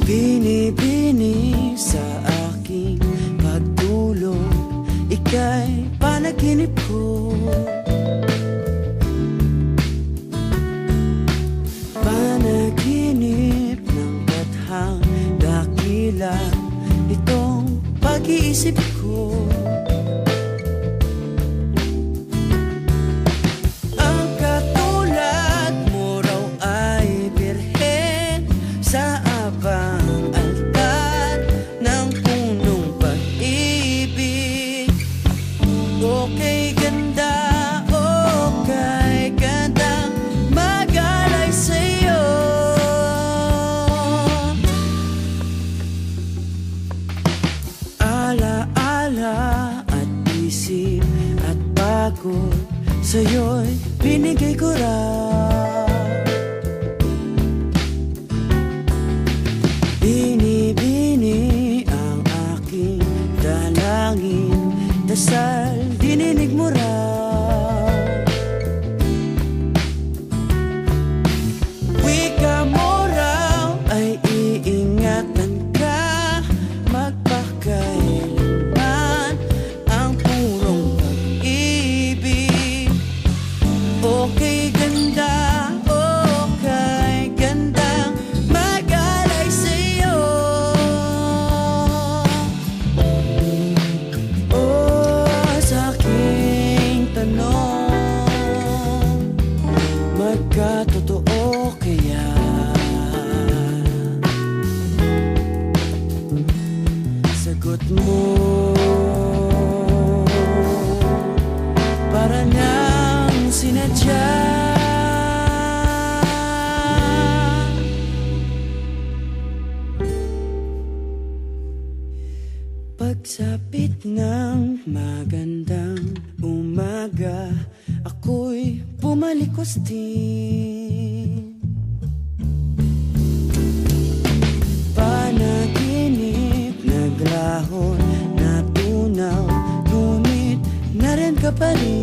Bini-bini sa aking pagtulog, ika'y panaginip ko. Panaginip ng bathang dakila, itong pag-iisip ko. Ang katulad mo raw ay birhen sa abang altar ng punong pag-ibig. Okay ganda, okay ganda, magalay sa'yo. Ala-ala at isip at pagod, sa'yo'y binigay ko raw. Bini-bini ang aking dalangin, dasal dininig mo raw. Wika mo raw ay iingatan ka, magpakailanman ang purong pag-ibig. Okay ganda, okay ganda, magalay sa'yo. Sa aking tanong, magkatotoo kaya? Sagot mo para nang sinadya. Pagsapit ng magandang umaga, ako'y pumalikos din. Panaginip, naglahon, natunaw, ngunit nariyan ka pa rin.